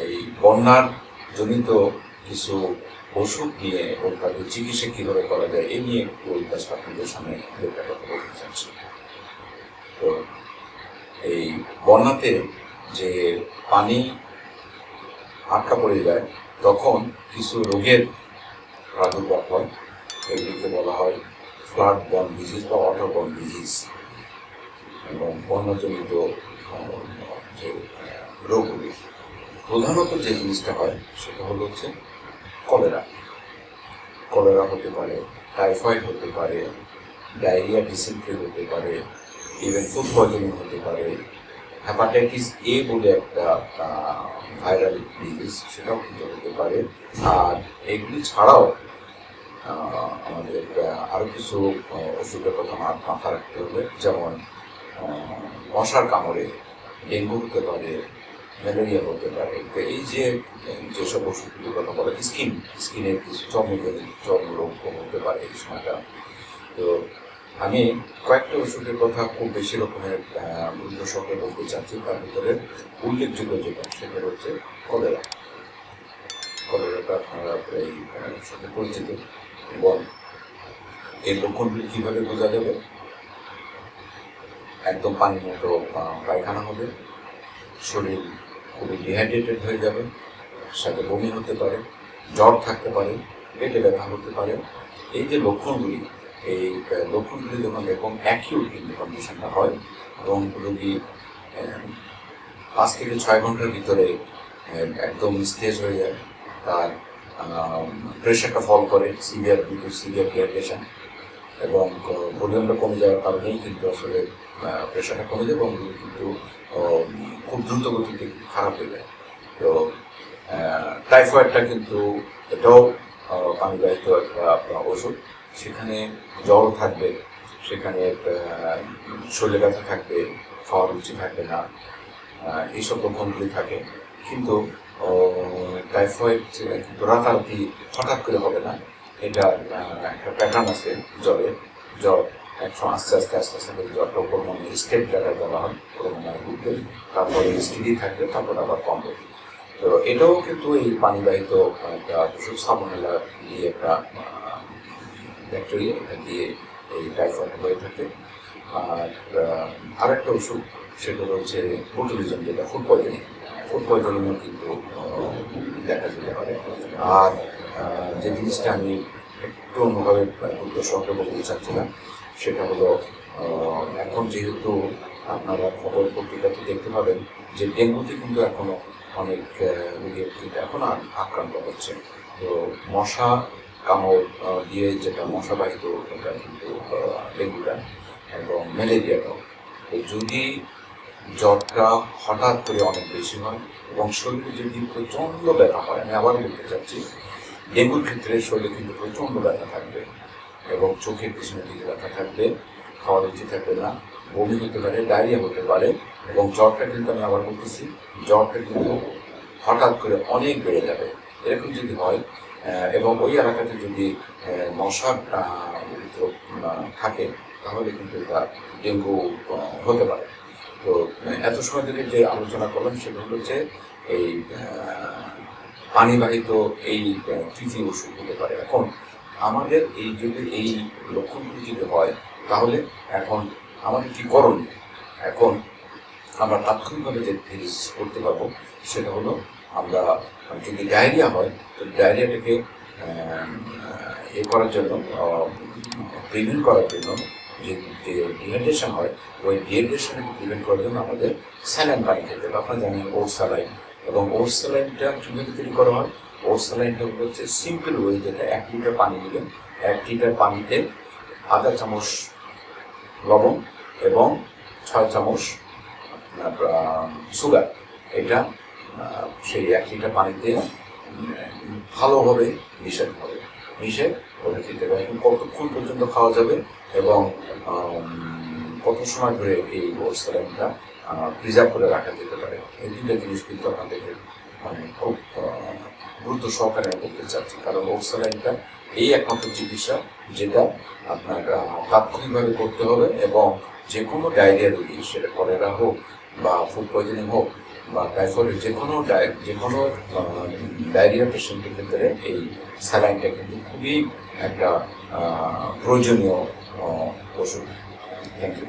এই বন্যার জনিত কিছু ওষুধ নিয়ে এবং তাদের চিকিৎসা কীভাবে করা যায় এই নিয়ে একটু কাজটা আপনাদের সামনে একটা কথা বলতে চাচ্ছি। তো এই বন্যাতে যে পানি আটকা পড়ে যায় তখন কিছু রোগের প্রাদুর্ভাব হয়, এগুলিকে বলা হয় ফ্লাড বর্ন ডিজিজ বা ওয়াটার বর্ন ডিজিজ। এবং বন্যাজনিত যে রোগগুলি প্রধানত যে জিনিসটা হয় সেটা হলো হচ্ছে কলেরা। কলেরা হতে পারে, টাইফয়েড হতে পারে, ডায়রিয়া, ডিসেন্ট্রি হতে পারে, ইভেন ফুড পয়জনিং হতে পারে, হেপাটাইটিস এ বলে একটা ভাইরাল ডিজিজ সেটাও কিন্তু হতে পারে। আর এগুলি ছাড়াও আমাদের আরও কিছু ওষুধের কথা মাথা রাখতে হবে, যেমন মশার কামড়ে ডেঙ্গু হতে পারে, ম্যালেরিয়া হতে পারে। তো এই যেসব ওষুধগুলির কথা বলে, স্কিনের কিছু চর্মরোগ হতে পারে এই সময়টা। তো আমি কয়েকটা ওষুধের কথা খুব বেশি রকমের গুরুত্ব সহকারে বলতে চাচ্ছি। তার ভিতরে উল্লেখযোগ্য যেটা সেটা হচ্ছে কলেরা। কলেরাটা আপনারা এই সাথে পরিচিত। এবং এর লক্ষণগুলি কীভাবে বোঝা যাবে? একদম পানির মতো পায়খানা হবে, শরীর খুবই ডিহাইড্রেটেড হয়ে যাবে, সাথে বমি হতে পারে, জ্বর থাকতে পারে, পেটে ব্যথা হতে পারে। এই যে লক্ষণগুলি, এই লক্ষণগুলি যখন এরকম অ্যাকিউট কিন্তু কন্ডিশনটা হয় এবং রোগী 5 থেকে 6 ঘন্টার ভিতরে একদম স্টেজ হয়ে যায়, তার প্রেশারটা ফল করে, সিভিয়ার ডিহাইড্রেশন এবং ভলিউমটা কমে যাওয়ার কারণেই কিন্তু আসলে প্রেশারটা কমে যায় এবং কিন্তু খুব দ্রুত গতিতে খারাপ হয়ে যায়। তো টাইফয়েডটা কিন্তু এটাও পানিবাহিত একটা ওষুধ। সেখানে জ্বর থাকবে, সেখানে শরীরে ব্যথা থাকবে, খাওয়ার রুচি থাকবে না, এইসব লক্ষণগুলি থাকে। কিন্তু টাইফয়েড কিন্তু রাতারাতি হঠাৎ করে হবে না, এটা একটা প্যাটার্ন আছে জ্বরের। জ্বর একসময় আস্তে আস্তে জ্বরটা ক্রমে স্টেপ প্যাটার্ন বলা হয়, ক্রমে ঘুরবে, তারপরে স্টেডি থাকবে, তারপর আবার কমবে। তো এটাও কিন্তু এই পানিবাহিত একটা ওষুধ, সালমোনেলা দিয়ে একটা ব্যাকটেরিয়া, এটা দিয়ে এই টাইফয়েড হয়ে থাকে। আর একটা ওষুধ সেটা হচ্ছে বোটুলিজম, যেটা ফুড পয়জনিংও কিন্তু দেখা যেতে পারে। আর যে জিনিসটা আমি একটু অন্যভাবে গুরুত্ব সহকারে বলতে চাচ্ছিলাম সেটা হলো, এখন যেহেতু আপনারা খবর পত্রিকাতে দেখতে পাবেন যে ডেঙ্গুতে কিন্তু এখনও অনেক রোগীর কিন্তু এখন আক্রান্ত হচ্ছে। তো মশা কামড় দিয়ে যেটা মশাবাহিত এটা কিন্তু ডেঙ্গুটা এবং ম্যালেরিয়াটাও। তো যদি জ্বরটা হঠাৎ করে অনেক বেশি হয় এবং শরীরে যদি প্রচণ্ড ব্যথা হয়, আমি আবার বলতে চাচ্ছি, ডেঙ্গুর ক্ষেত্রে শরীরে কিন্তু প্রচণ্ড ব্যথা থাকবে এবং চোখের পিছনের দিকে ব্যথা থাকবে, খাওয়ার ইচ্ছে থাকবে না, বমি হতে পারে, ডায়রিয়া হতে পারে এবং জ্বরটা কিন্তু আমি আবার বলতেছি, জ্বরটা কিন্তু হঠাৎ করে অনেক বেড়ে যাবে। এরকম যদি হয় এবং ওই এলাকাতে যদি মশার থাকে তাহলে কিন্তু এটা ডেঙ্গু হতে পারে। তো এত সময় ধরে যে আলোচনা করলাম সেটা হলো যে এই পানিবাহিত এই তৃতীয় ওষুধ হতে পারে। এখন আমাদের এই যদি এই লক্ষণগুলি যদি হয় তাহলে এখন আমাদের কি করণীয়? এখন আমরা তাৎক্ষণিকভাবে যে জিনিস করতে পারবো সেটা হলো, আমরা যদি ডায়রিয়া হয় তো ডায়রিয়াটাকে করার জন্য, প্রিভেন্ট করার জন্য, যে ডিহাইড্রেশন হয় ওই ডিহাইড্রেশনকে প্রিভেন্ট করার জন্য আমাদের স্যালাইন পানি খেতে হবে। আপনারা জানেন ওটস স্যালাইন, এবং ওটস স্যালাইনটা কীভাবে তৈরি করা হয়? ওটস স্যালাইনটা হচ্ছে সিম্পল ওয়ে, যেটা 1 লিটার পানি নেবেন, 1 লিটার পানিতে আধা চামচ লবণ এবং 6 চামচ সুগার, এটা সেই 1 লিটার পানিতে ভালোভাবে মিশাতে হবে। মিশে ওটা খেতে হবে। এখন কতক্ষণ পর্যন্ত খাওয়া যাবে এবং কত সময় ধরে এই ওটস স্যালাইনটা প্রিজার্ভ করে রাখা যেতে পারে, এই 2টা জিনিস কিন্তু আপনাদেরকে খুব গুরুত্ব সহকারে করতে চাচ্ছি। কারণ ওটস স্যালাইনটা এই একমাত্র চিকিৎসা যেটা আপনার তাৎক্ষণিকভাবে করতে হবে এবং যে কোনো ডায়রিয়া রোগী, সেটা কলেরা হোক বা ফুড পয়জনিং হোক, বা টাইফয়েড যে কোনো ডায়রিয়া পেশেন্টের ক্ষেত্রে এই স্যালাইনটা কিন্তু খুবই একটা প্রয়োজনীয় ওষুধ। Thank you.